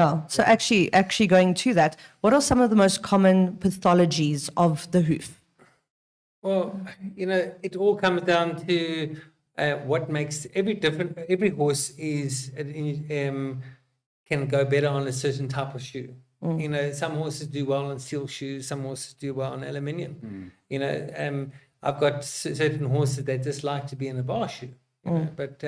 Yeah. So actually going to that, what are some of the most common pathologies of the hoof? Well, it all comes down to what makes every horse can go better on a certain type of shoe. Some horses do well on steel shoes, some horses do well on aluminium. I've got certain horses that just like to be in a bar shoe, but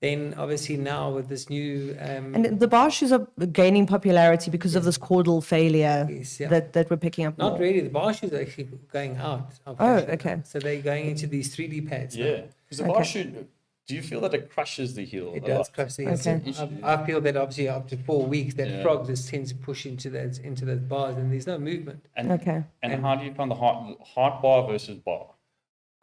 then obviously now with this new and the bar shoes are gaining popularity because of this caudal failure that we're picking up. Not really. The bar shoes are actually going out. Okay. So they're going into these 3D pads. Yeah, because the bar shoe, do you feel that it crushes the heel? It does crush the heel. I feel that obviously after 4 weeks, that frog just tends to push into those bars, and there's no movement. And how do you find the hard bar versus bar?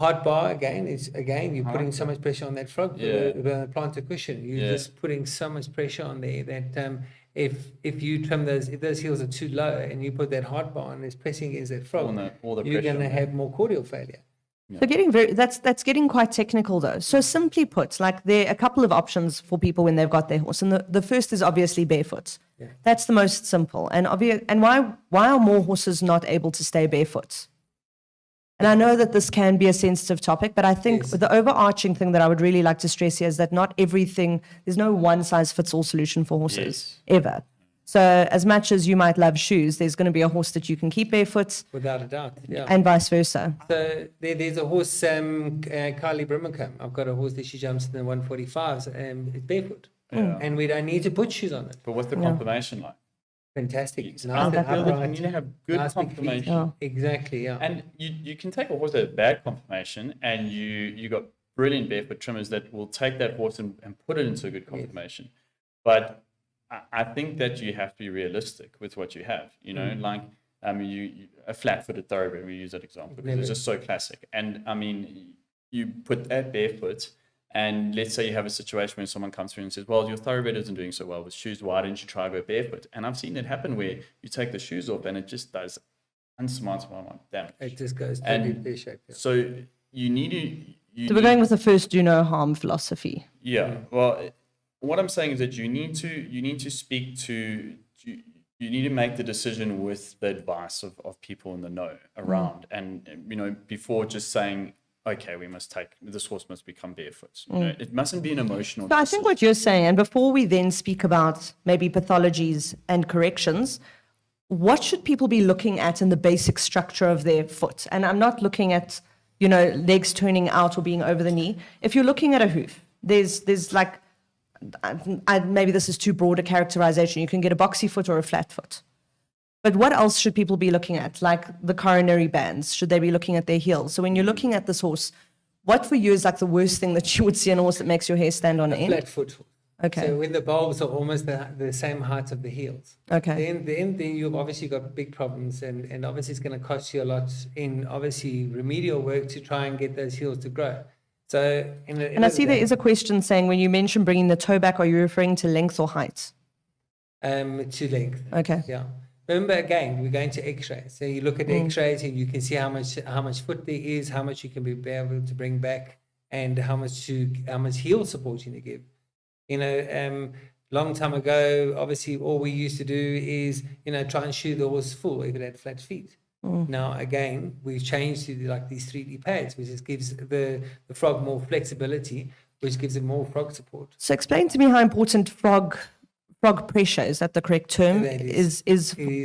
Hard bar again you're putting so much pressure on that frog with a plantar cushion. You're just putting so much pressure on there that if you trim if those heels are too low and you put that hard bar on, it's pressing against that frog, you're going to have more cordial failure. So that's getting quite technical though. So simply put, like there are a couple of options for people when they've got their horse, and the first is obviously barefoot. Yeah. That's the most simple. And why are more horses not able to stay barefoot? And I know that this can be a sensitive topic, but I think the overarching thing that I would really like to stress here is that not everything, there's no one size fits all solution for horses ever. So as much as you might love shoes, there's going to be a horse that you can keep barefoot. Without a doubt, yeah. And vice versa. So there's a horse, Kylie Brimacombe. I've got a horse that she jumps in the 145s and it's barefoot. Yeah. And we don't need to put shoes on it. But what's the conformation like? Fantastic. It's nice and upright. You need to have good conformation. Oh. Exactly, yeah. And you can take a horse that has bad conformation and you got brilliant barefoot trimmers that will take that horse and put it into a good conformation. Yes. But I think that you have to be realistic with what you have. Like a flat-footed thoroughbred, we use that example because it's just so classic. And I mean, you put that barefoot, and let's say you have a situation where someone comes through and says, well, your thoroughbred isn't doing so well with shoes. Why didn't you try to go barefoot? And I've seen it happen where you take the shoes off and it just does unsurmountable damage. It just goes totally pear-shaped. Yeah. So you need to... So we're going with the first do no harm philosophy. Yeah. Well, what I'm saying is that you need to speak to... You need to make the decision with the advice of people in the know around. And, before just saying... okay, this horse must become barefoot. It mustn't be an emotional decision. I think what you're saying, and before we then speak about maybe pathologies and corrections, what should people be looking at in the basic structure of their foot? And I'm not looking at, legs turning out or being over the knee. If you're looking at a hoof, there's like, maybe this is too broad a characterization. You can get a boxy foot or a flat foot. But what else should people be looking at? Like the coronary bands, should they be looking at their heels? So when you're looking at this horse, what for you is like the worst thing that you would see in a horse that makes your hair stand on end? Flat foot. Okay. So when the bulbs are almost the same height of the heels. Okay. Then you've obviously got big problems, and obviously it's going to cost you a lot in obviously remedial work to try and get those heels to grow. So and I see there is a question saying when you mention bringing the toe back, are you referring to length or height? To length. Okay. Yeah. Remember, again, we're going to X-rays. So you look at X-rays and you can see how much foot there is, how much you can be able to bring back, and how much heel support you need to give. Long time ago, obviously, all we used to do is try and shoe the horse full if it had flat feet. Now, again, we've changed to these 3D pads, which just gives the frog more flexibility, which gives it more frog support. So explain to me how important frog pressure, is that the correct term? It is extremely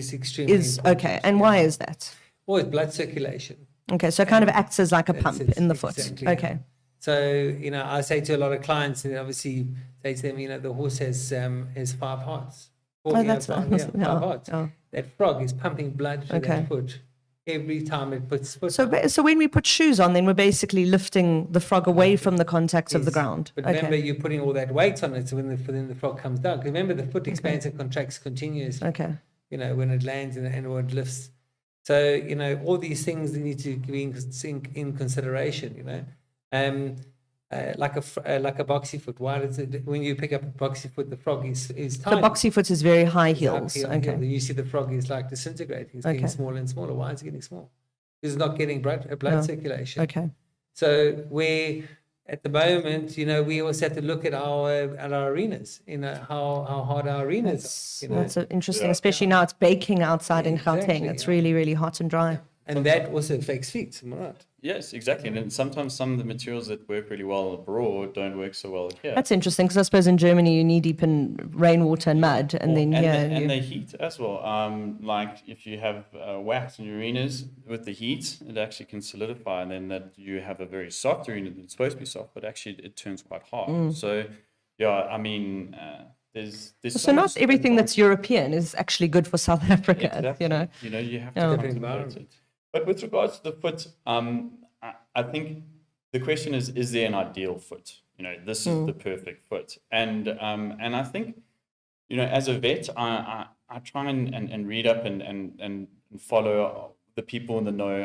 important. Okay, and why is that? Well, it's blood circulation. Okay, so it kind of acts as like a pump in the foot. Exactly, okay. Yeah. So, I say to a lot of clients, and obviously say to them, the horse has 5 hearts. Five hearts. Oh. That frog is pumping blood through that foot every time it puts foot. So when we put shoes on, then we're basically lifting the frog away from the contacts of the ground. But remember, you're putting all that weight on it, so when the frog comes down. Because remember, the foot expands and contracts continuously. Okay. When it lands and when it lifts. So all these things need to be in consideration. Like a boxy foot. Why does it? When you pick up a boxy foot, the frog is tiny. So boxy foot is very high heels. Okay. And you see the frog is like disintegrating. It's getting smaller and smaller. Why is it getting small? Because it's not getting blood circulation. Okay. So where at the moment, we also have to look at our arenas, how hard our arenas are, That's interesting, Yeah. especially now it's baking outside in Exactly, Gauteng. It's yeah. really, really hot and dry. and that also affects feet, am I right? Yes, exactly. And then sometimes some of the materials that work really well abroad don't work so well here. That's interesting because I suppose in Germany you knee deep in rainwater and mud, and then and, here the, and you- the heat as well. Like if you have wax in your arenas with the heat, it actually can solidify, and then that you have a very soft arena that's supposed to be soft, but actually it turns quite hard. So, yeah, I mean, there's so not much everything that's European is actually good for South Africa. Exactly. You know, you have Yeah. to Different contemplate environment. it. But with regards to the foot, I think the question is there an ideal foot? This is the perfect foot. And I think, as a vet, I try and read up and follow the people in the know.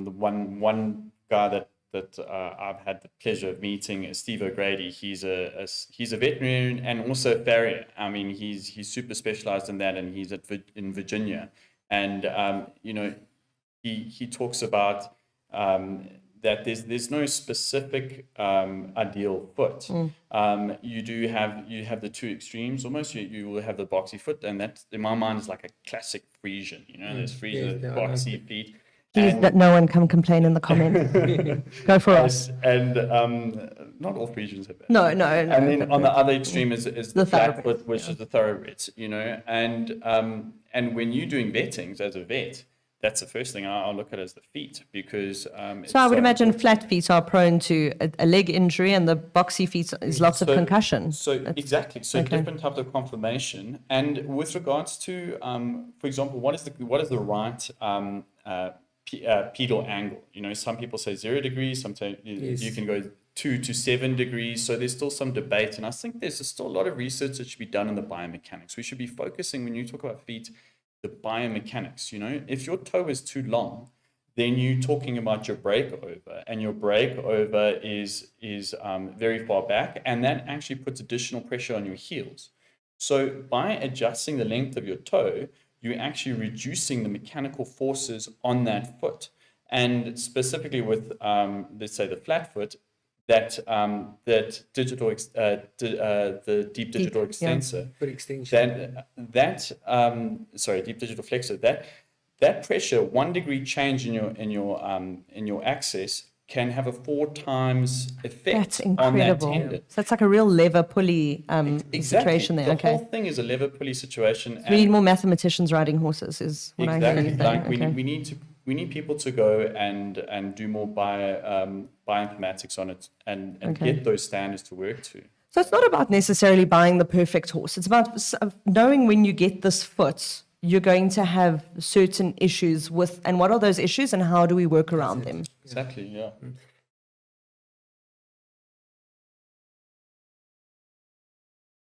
The one guy that I've had the pleasure of meeting is Steve O'Grady. He's a veterinarian and also a farrier. I mean, he's super specialized in that, and he's in Virginia. And he talks about that there's no specific ideal foot. You have the two extremes almost. You will have the boxy foot, and that in my mind is like a classic Frisian. There's Frisian Yes, boxy feet. please And- let no one come complain in the comments. Go for us. and not all Frisians have that. No. And then on the other extreme is the flat thoroughbreds, foot, which is the thoroughbreds, and when you're doing vettings as a vet, that's the first thing I'll look at is the feet, because So I would imagine flat feet are prone to a leg injury, and the boxy feet is lots of concussion. So exactly. So okay. different types of conformation. And with regards to, for example, what is the right pedal angle? Some people say 0 degrees. Sometimes you can go 2 to 7 degrees. So there's still some debate, and I think there's still a lot of research that should be done in the biomechanics. We should be focusing, when you talk about feet, the biomechanics. If your toe is too long, then you're talking about your breakover, and your breakover is very far back, and that actually puts additional pressure on your heels. So by adjusting the length of your toe, you're actually reducing the mechanical forces on that foot. And specifically with, let's say, the flat foot, that digital the deep digital extensor, Foot extension. deep digital flexor, that pressure, 1 degree change in your axis can have a 4 times effect That's on that incredible. tendon. So it's like a real lever pulley situation there. The Okay. whole thing is a lever pulley situation. We need more mathematicians riding horses, is what I hear you Exactly. saying. Like we need people to go and do more bioinformatics on it and get those standards to work to. So it's not about necessarily buying the perfect horse. It's about knowing when you get this foot, you're going to have certain issues with, and what are those issues and how do we work around them? Exactly, yeah.